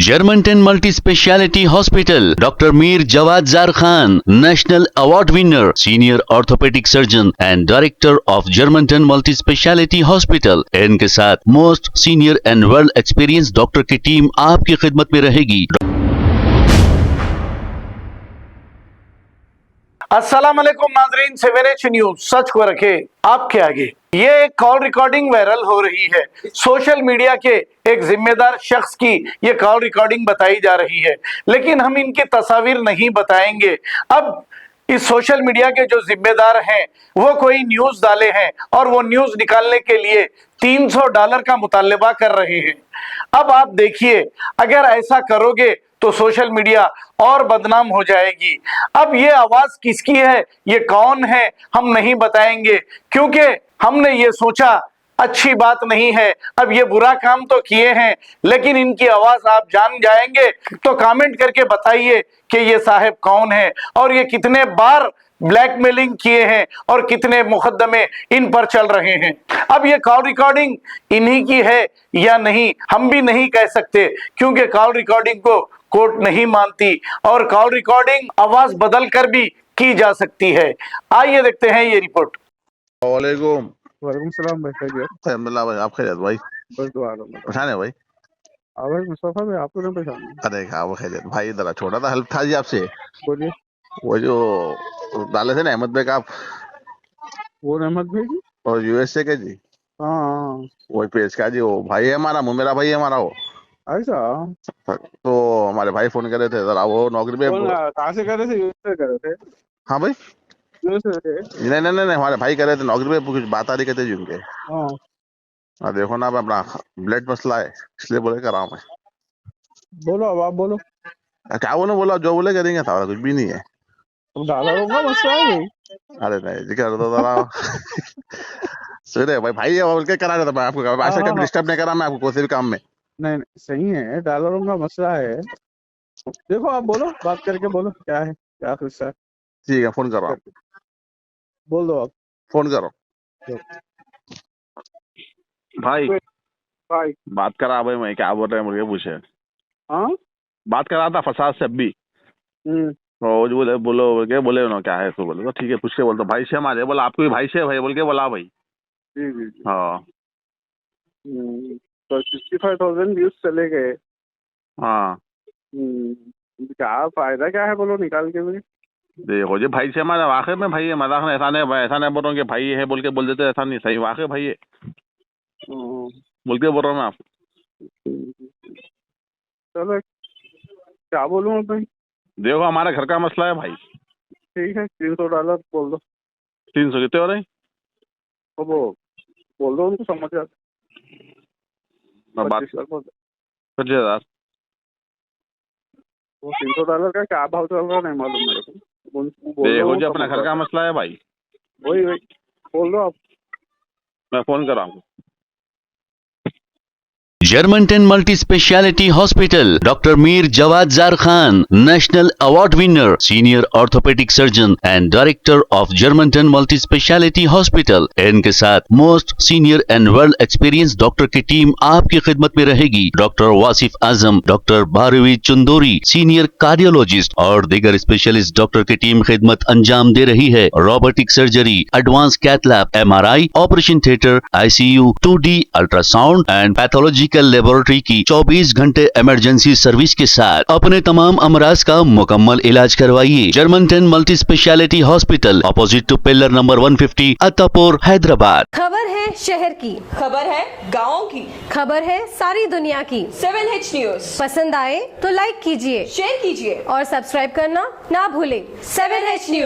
Germanton multi speciality hospital, doctor Mir Jawad Zar Khan, national award winner, senior orthopaedic surgeon and director of Germanton multi speciality hospital. इनके साथ most senior and well experience doctor की team आपकी खिदमत में रहेगी। अस्सलाम वालेकुम नाजरीन, 7H न्यूज सच को रखे आपके आगे। ये एक कॉल रिकॉर्डिंग वायरल हो रही है। सोशल मीडिया के एक जिम्मेदार शख्स की ये कॉल रिकॉर्डिंग बताई जा रही है, लेकिन हम इनकी तस्वीर नहीं बताएंगे। अब इस सोशल मीडिया के जो जिम्मेदार हैं वो कोई न्यूज डाले हैं और वो न्यूज निकालने के लिए $300 का मुतालबा कर रहे हैं। अब आप देखिए, अगर ऐसा करोगे तो सोशल मीडिया और बदनाम हो जाएगी। अब ये आवाज किसकी है, ये कौन है, हम नहीं बताएंगे, क्योंकि हमने ये सोचा अच्छी बात नहीं है। अब ये बुरा काम तो किए हैं, लेकिन इनकी आवाज आप जान जाएंगे तो कमेंट करके बताइए कि ये साहब कौन है और ये कितने बार ब्लैकमेलिंग किए हैं और कितने मुकदमे इन पर चल रहे हैं। अब ये कॉल रिकॉर्डिंग इन्हीं की है या नहीं, हम भी नहीं कह सकते, क्योंकि कॉल रिकॉर्डिंग को कोर्ट नहीं मानती और कॉल रिकॉर्डिंग आवाज बदल कर भी की जा सकती है। आइए देखते हैं ये रिपोर्ट। वालेकुम वालेकुम सलाम भाई, खैरियत? अल्हम्दुलिल्लाह भाई, आप खैरियत भाई? बस दुआ अलहम्दुलिल्लाह। परेशान है भाई? भाई मुस्तफा भाई, आपको नहीं पहचाना? अरे हाँ वो खैरियत भाई, जरा छोटा सा हेल्प था जी आपसे। बोलिए। वो जो डाले थे ना अहमद बेग आप, वो रहमत भाई जी? और यूएसए के जी, हाँ, वही पेज का जी, वो भाई है हमारा, मेरा भाई है हमारा वो। ऐसा? तो हमारे भाई फोन करे थे, जरा वो नौकरी पे। कहाँ से कर रहे थे? यूएस से कर रहे थे? हाँ भाई, यूएस से थे? नहीं नहीं नहीं, हमारे भाई करे थे नौकरी पे, कुछ बात आ रही कहते जी उनके। हाँ, देखो ना, अब अपना ब्लड मसला है, इसलिए बोले कर रहा हूँ मैं। बोलो, अब आप बोलो। क्या बोला, जो बोले करेंगे, था कुछ भी नहीं है। अब डॉलरों का मसला है भाई। अरे नहीं जी, कर दो जरा। सुने भाई है, बोल के करा रहा था मैं आपको, ऐसा कभी डिस्टर्ब नहीं करा मैं आपको किसी भी काम में। नहीं, सही है, डॉलरों का मसला है। देखो, आप बोलो, बात करके बोलो, क्या है, क्या किस्सा है। ठीक है, फोन करो, आप बोल दो, आप फोन करो भाई। भाई बात करा भाई, मैं क्या बोल रहे हैं मुझे पूछे। हाँ, बात करा था फसाद से अभी, तो जो बोले उन्होंने क्या है, तो बोले तो ठीक है, पूछ के बोलते भाई से हमारे, बोला आपको भी भाई से भाई बोल के बोला भाई। जी जी जी। हाँ तो 65,000 व्यूज चले गए। हाँ, क्या फायदा क्या है, बोलो निकाल के मुझे। देखो जी, भाई से हमारा वाकई में भाई है, मजाक में ऐसा नहीं बोल रहा हूँ कि भाई है बोल के बोल देते, ऐसा नहीं, सही वाकई भाई है बोल के बोल रहा हूँ मैं आपको। चलो, क्या बोलूँ भाई। देखो हमारा घर का मसला है भाई। ठीक है, $300 बोल दो। 300 कितने हो रहे? तो वो बोल दो, उनको समझ जाते। बात 25,000। वो $300 का क्या भाव चल रहा नहीं मालूम मेरे को। देखो जी, अपना घर का मसला है भाई। वही बोल दो आप। मैं फोन कर रहा हूँ। Germanton multi speciality hospital, doctor Mir Jawad Zar Khan, national award winner, senior orthopaedic surgeon and director of Germanton multi speciality hospital. इनके साथ most senior and well experience doctor की टीम आपकी खिदमत में रहेगी। Doctor Wasif Azam, doctor Bharvi Chandori, senior cardiologist और दीगर स्पेशलिस्ट डॉक्टर की टीम खिदमत अंजाम दे रही है। Robotic surgery, advance cath lab, MRI, operation theatre, ICU, 2D ultrasound and pathological laboratory की 24 घंटे इमरजेंसी सर्विस के साथ अपने तमाम अमराज का मुकम्मल इलाज करवाइए। Germanton multi speciality hospital, opposite to pillar number 150, Attapur, Hyderabad. खबर है शहर की, खबर है गाँव की, खबर है सारी दुनिया की। 7H न्यूज पसंद आए तो लाइक कीजिए, शेयर कीजिए और सब्सक्राइब करना ना भूलें। 7H news.